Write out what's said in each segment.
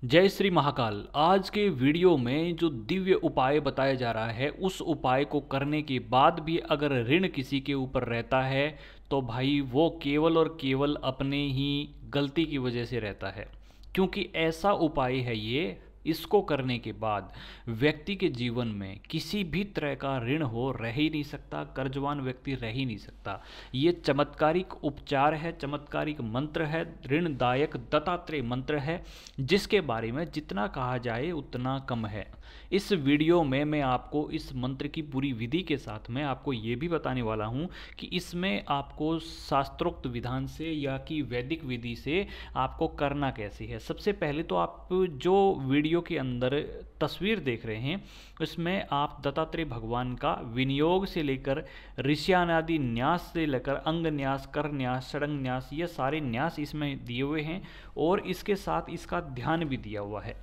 जय श्री महाकाल। आज के वीडियो में जो दिव्य उपाय बताया जा रहा है, उस उपाय को करने के बाद भी अगर ऋण किसी के ऊपर रहता है तो भाई वो केवल और केवल अपने ही गलती की वजह से रहता है। क्योंकि ऐसा उपाय है ये, इसको करने के बाद व्यक्ति के जीवन में किसी भी तरह का ऋण हो रह ही नहीं सकता, कर्जवान व्यक्ति रह ही नहीं सकता। ये चमत्कारिक उपचार है, चमत्कारिक मंत्र है, ऋणदायक दत्तात्रेय मंत्र है, जिसके बारे में जितना कहा जाए उतना कम है। इस वीडियो में मैं आपको इस मंत्र की पूरी विधि के साथ में आपको ये भी बताने वाला हूँ कि इसमें आपको शास्त्रोक्त विधान से या कि वैदिक विधि से आपको करना कैसे है। सबसे पहले तो आप जो वीडियो के अंदर तस्वीर देख रहे हैं, इसमें आप दत्तात्रेय भगवान का विनियोग से लेकर ऋष्यानादि न्यास से लेकर अंग न्यास, कर न्यास, षडंग न्यास, ये सारे न्यास इसमें दिए हुए हैं और इसके साथ इसका ध्यान भी दिया हुआ है।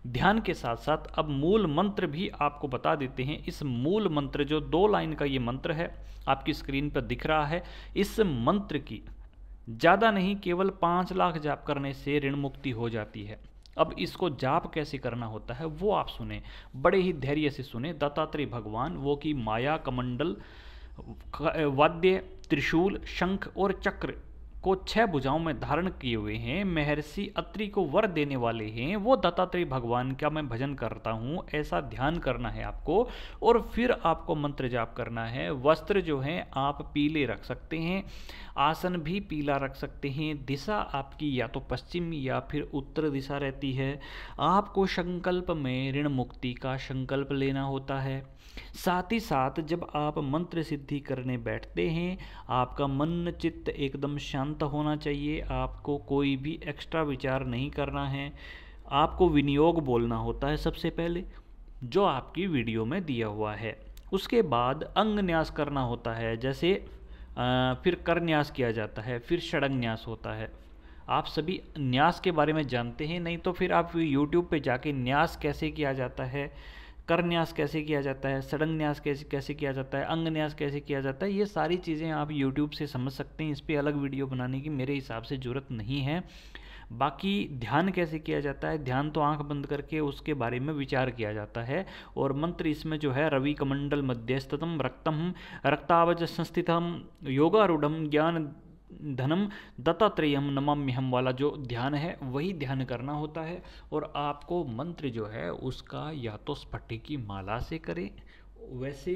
ध्यान के साथ साथ अब मूल मंत्र भी आपको बता देते हैं। इस मूल मंत्र जो 2 लाइन का ये मंत्र है, आपकी स्क्रीन पर दिख रहा है, इस मंत्र की ज़्यादा नहीं केवल 5 लाख जाप करने से ऋण मुक्ति हो जाती है। अब इसको जाप कैसे करना होता है वो आप सुने, बड़े ही धैर्य से सुने। दत्तात्रेय भगवान वो की माया कमंडल, वाद्य, त्रिशूल, शंख और चक्र को 6 भुजाओं में धारण किए हुए हैं, महर्षि अत्रि को वर देने वाले हैं, वो दत्तात्रेय भगवान का मैं भजन करता हूँ, ऐसा ध्यान करना है आपको। और फिर आपको मंत्र जाप करना है। वस्त्र जो हैं आप पीले रख सकते हैं, आसन भी पीला रख सकते हैं, दिशा आपकी या तो पश्चिम या फिर उत्तर दिशा रहती है। आपको संकल्प में ऋण मुक्ति का संकल्प लेना होता है। साथ ही साथ जब आप मंत्र सिद्धि करने बैठते हैं, आपका मन चित्त एकदम शांत होना चाहिए। आपको कोई भी एक्स्ट्रा विचार नहीं करना है। आपको विनियोग बोलना होता है सबसे पहले, जो आपकी वीडियो में दिया हुआ है। उसके बाद अंग न्यास करना होता है, जैसे फिर कर न्यास किया जाता है, फिर षडंग न्यास होता है। आप सभी न्यास के बारे में जानते हैं, नहीं तो फिर आप यूट्यूब पे जाके न्यास कैसे किया जाता है, कर न्यास कैसे किया जाता है, सडंग न्यास कैसे कैसे किया जाता है, अंग न्यास कैसे किया जाता है, ये सारी चीज़ें आप यूट्यूब से समझ सकते हैं। इस पर अलग वीडियो बनाने की मेरे हिसाब से ज़रूरत नहीं है। बाकी ध्यान कैसे किया जाता है, ध्यान तो आंख बंद करके उसके बारे में विचार किया जाता है। और मंत्र इसमें जो है रवि कमंडल मध्यस्थतम रक्तम रक्तावज संस्थितम योगारूढ़ ज्ञान धनम दत्तात्रेयम नमाम्यहम वाला जो ध्यान है वही ध्यान करना होता है। और आपको मंत्र जो है उसका या तो स्फटिक की माला से करें, वैसे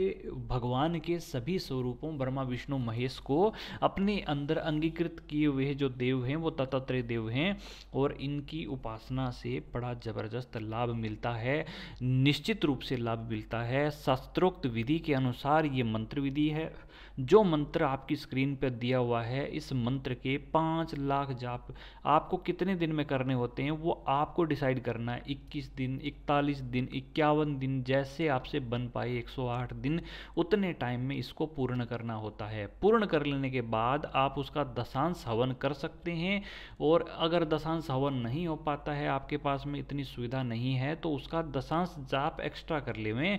भगवान के सभी स्वरूपों ब्रह्मा विष्णु महेश को अपने अंदर अंगीकृत किए हुए जो देव हैं वो दत्तात्रेय देव हैं, और इनकी उपासना से बड़ा जबरदस्त लाभ मिलता है, निश्चित रूप से लाभ मिलता है। शास्त्रोक्त विधि के अनुसार ये मंत्र विधि है। जो मंत्र आपकी स्क्रीन पर दिया हुआ है, इस मंत्र के 5 लाख जाप आपको कितने दिन में करने होते हैं वो आपको डिसाइड करना है। 21 दिन, 41 दिन, 51 दिन, जैसे आपसे बन पाए 108 दिन, उतने टाइम में इसको पूर्ण करना होता है। पूर्ण कर लेने के बाद आप उसका दशांश हवन कर सकते हैं। और अगर दशांश हवन नहीं हो पाता है, आपके पास में इतनी सुविधा नहीं है, तो उसका दशांश जाप एक्स्ट्रा कर लें।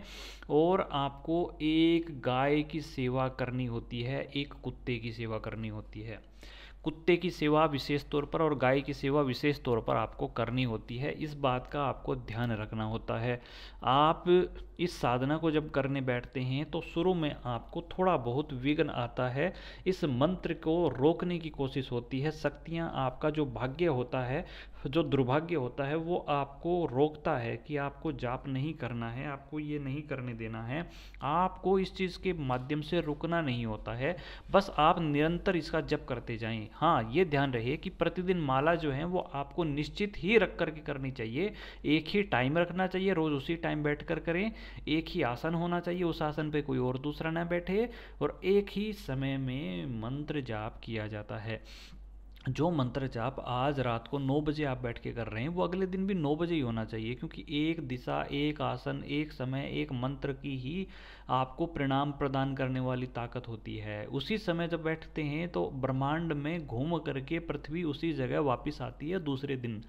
और आपको एक गाय की सेवा करनी होती है, एक कुत्ते की सेवा करनी होती है। कुत्ते की सेवा विशेष तौर पर और गाय की सेवा विशेष तौर पर आपको करनी होती है। इस बात का आपको ध्यान रखना होता है। आप इस साधना को जब करने बैठते हैं तो शुरू में आपको थोड़ा बहुत विघ्न आता है, इस मंत्र को रोकने की कोशिश होती है। शक्तियाँ, आपका जो भाग्य होता है, जो दुर्भाग्य होता है, वो आपको रोकता है कि आपको जाप नहीं करना है, आपको ये नहीं करने देना है। आपको इस चीज़ के माध्यम से रुकना नहीं होता है, बस आप निरंतर इसका जप करते जाएं। हाँ, ये ध्यान रहे कि प्रतिदिन माला जो है वो आपको निश्चित ही रख करके करनी चाहिए। एक ही टाइम रखना चाहिए, रोज़ उसी टाइम बैठ कर करें। एक ही आसन होना चाहिए, उस आसन पे कोई और दूसरा ना बैठे। और एक ही समय में मंत्र जाप किया जाता है। जो मंत्र जाप आज रात को 9 बजे आप बैठ के कर रहे हैं, वो अगले दिन भी 9 बजे ही होना चाहिए। क्योंकि एक दिशा, एक आसन, एक समय, एक मंत्र की ही आपको परिणाम प्रदान करने वाली ताकत होती है। उसी समय जब बैठते हैं तो ब्रह्मांड में घूम करके पृथ्वी उसी जगह वापस आती है दूसरे दिन।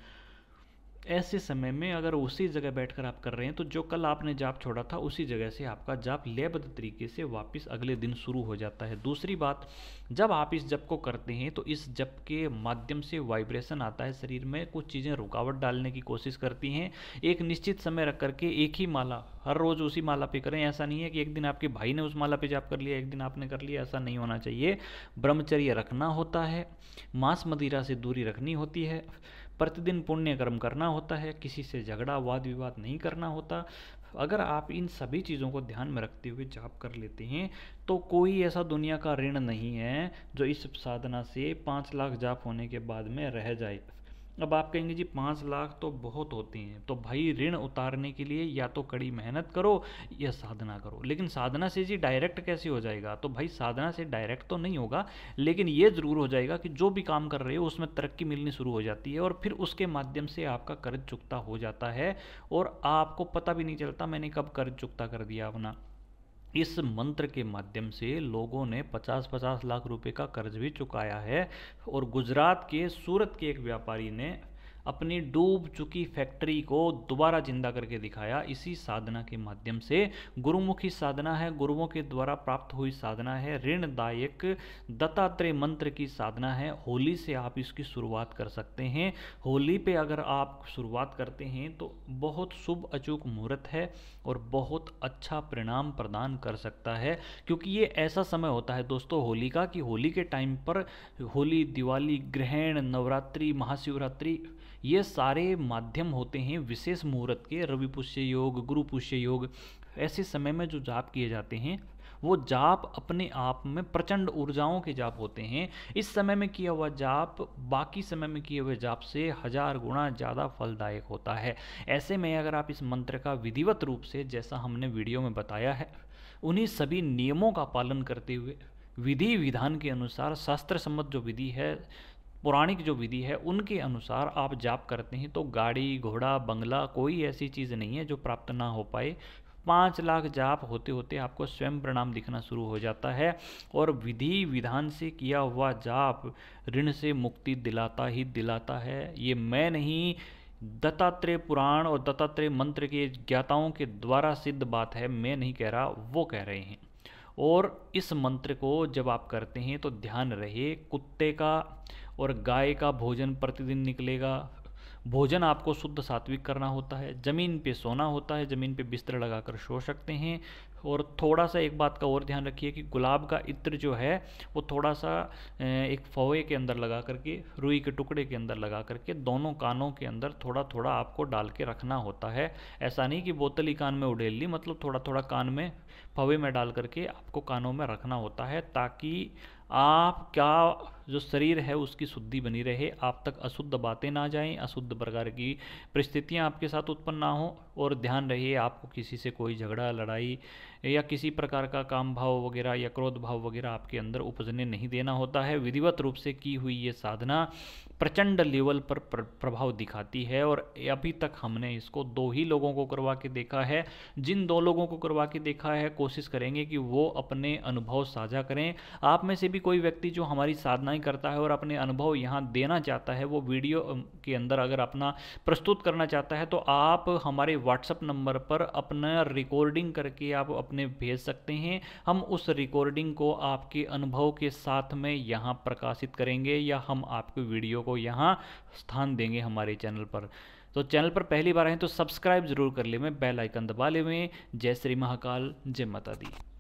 ऐसे समय में अगर उसी जगह बैठकर आप कर रहे हैं तो जो कल आपने जाप छोड़ा था उसी जगह से आपका जाप लयबद्ध तरीके से वापस अगले दिन शुरू हो जाता है। दूसरी बात, जब आप इस जप को करते हैं तो इस जप के माध्यम से वाइब्रेशन आता है शरीर में, कुछ चीज़ें रुकावट डालने की कोशिश करती हैं। एक निश्चित समय रख करके एक ही माला हर रोज़ उसी माला पे करें। ऐसा नहीं है कि एक दिन आपके भाई ने उस माला पे जाप कर लिया, एक दिन आपने कर लिया, ऐसा नहीं होना चाहिए। ब्रह्मचर्य रखना होता है, मांस मदिरा से दूरी रखनी होती है, प्रतिदिन पुण्य कर्म करना होता है, किसी से झगड़ा वाद विवाद नहीं करना होता। अगर आप इन सभी चीज़ों को ध्यान में रखते हुए जाप कर लेते हैं तो कोई ऐसा दुनिया का ऋण नहीं है जो इस साधना से 5 लाख जाप होने के बाद में रह जाए। अब आप कहेंगे जी 5 लाख तो बहुत होते हैं, तो भाई ऋण उतारने के लिए या तो कड़ी मेहनत करो या साधना करो। लेकिन साधना से जी डायरेक्ट कैसे हो जाएगा? तो भाई साधना से डायरेक्ट तो नहीं होगा, लेकिन ये ज़रूर हो जाएगा कि जो भी काम कर रहे हो उसमें तरक्की मिलनी शुरू हो जाती है और फिर उसके माध्यम से आपका कर्ज चुकता हो जाता है और आपको पता भी नहीं चलता मैंने कब कर्ज चुकता कर दिया अपना। इस मंत्र के माध्यम से लोगों ने 50-50 लाख रुपए का कर्ज भी चुकाया है। और गुजरात के सूरत के एक व्यापारी ने अपनी डूब चुकी फैक्ट्री को दोबारा जिंदा करके दिखाया इसी साधना के माध्यम से। गुरुमुखी साधना है, गुरुओं के द्वारा प्राप्त हुई साधना है, ऋणदायक दत्तात्रेय मंत्र की साधना है। होली से आप इसकी शुरुआत कर सकते हैं। होली पे अगर आप शुरुआत करते हैं तो बहुत शुभ अचूक मुहूर्त है और बहुत अच्छा परिणाम प्रदान कर सकता है, क्योंकि ये ऐसा समय होता है दोस्तों होली का कि होली के टाइम पर होली, दिवाली, ग्रहण, नवरात्रि, महाशिवरात्रि, ये सारे माध्यम होते हैं विशेष मुहूर्त के। रवि पुष्य योग, गुरु पुष्य योग, ऐसे समय में जो जाप किए जाते हैं वो जाप अपने आप में प्रचंड ऊर्जाओं के जाप होते हैं। इस समय में किया हुआ जाप बाकी समय में किए हुए जाप से 1000 गुना ज़्यादा फलदायक होता है। ऐसे में अगर आप इस मंत्र का विधिवत रूप से, जैसा हमने वीडियो में बताया है, उन्हीं सभी नियमों का पालन करते हुए विधि विधान के अनुसार, शास्त्र सम्मत जो विधि है, पौराणिक जो विधि है, उनके अनुसार आप जाप करते हैं तो गाड़ी, घोड़ा, बंगला, कोई ऐसी चीज़ नहीं है जो प्राप्त ना हो पाए। 5 लाख जाप होते होते आपको स्वयं परिणाम दिखना शुरू हो जाता है। और विधि विधान से किया हुआ जाप ऋण से मुक्ति दिलाता ही दिलाता है। ये मैं नहीं, दत्तात्रेय पुराण और दत्तात्रेय मंत्र के ज्ञाताओं के द्वारा सिद्ध बात है, मैं नहीं कह रहा, वो कह रहे हैं। और इस मंत्र को जब आप करते हैं तो ध्यान रहे कुत्ते का और गाय का भोजन प्रतिदिन निकलेगा। भोजन आपको शुद्ध सात्विक करना होता है, ज़मीन पे सोना होता है, ज़मीन पे बिस्तर लगाकर सो सकते हैं। और थोड़ा सा एक बात का और ध्यान रखिए कि गुलाब का इत्र जो है वो थोड़ा सा एक फौवे के अंदर लगा करके, रुई के टुकड़े के अंदर लगा करके दोनों कानों के अंदर थोड़ा थोड़ा आपको डाल के रखना होता है। ऐसा नहीं कि बोतल ही कान में उड़ेल ली, मतलब थोड़ा थोड़ा कान में फौवे में डाल करके आपको कानों में रखना होता है, ताकि आपका जो शरीर है उसकी शुद्धि बनी रहे, आप तक अशुद्ध बातें ना जाएं, अशुद्ध प्रकार की परिस्थितियां आपके साथ उत्पन्न ना हो। और ध्यान रहिए आपको किसी से कोई झगड़ा, लड़ाई या किसी प्रकार का काम भाव वगैरह या क्रोध भाव वगैरह आपके अंदर उपजने नहीं देना होता है। विधिवत रूप से की हुई ये साधना प्रचंड लेवल पर प्रभाव दिखाती है। और अभी तक हमने इसको 2 ही लोगों को करवा के देखा है। जिन 2 लोगों को करवा के देखा है कोशिश करेंगे कि वो अपने अनुभव साझा करें। आप में से भी कोई व्यक्ति जो हमारी साधनाएं करता है और अपने अनुभव यहाँ देना चाहता है, वो वीडियो के अंदर अगर अपना प्रस्तुत करना चाहता है तो आप हमारे व्हाट्सएप नंबर पर अपना रिकॉर्डिंग करके आप अपने भेज सकते हैं। हम उस रिकॉर्डिंग को आपके अनुभव के साथ में यहाँ प्रकाशित करेंगे या हम आपके वीडियो को यहाँ स्थान देंगे हमारे चैनल पर। तो चैनल पर पहली बार आए तो सब्सक्राइब जरूर कर ले, बेल आइकन दबा ले। जय श्री महाकाल, जय माता दी।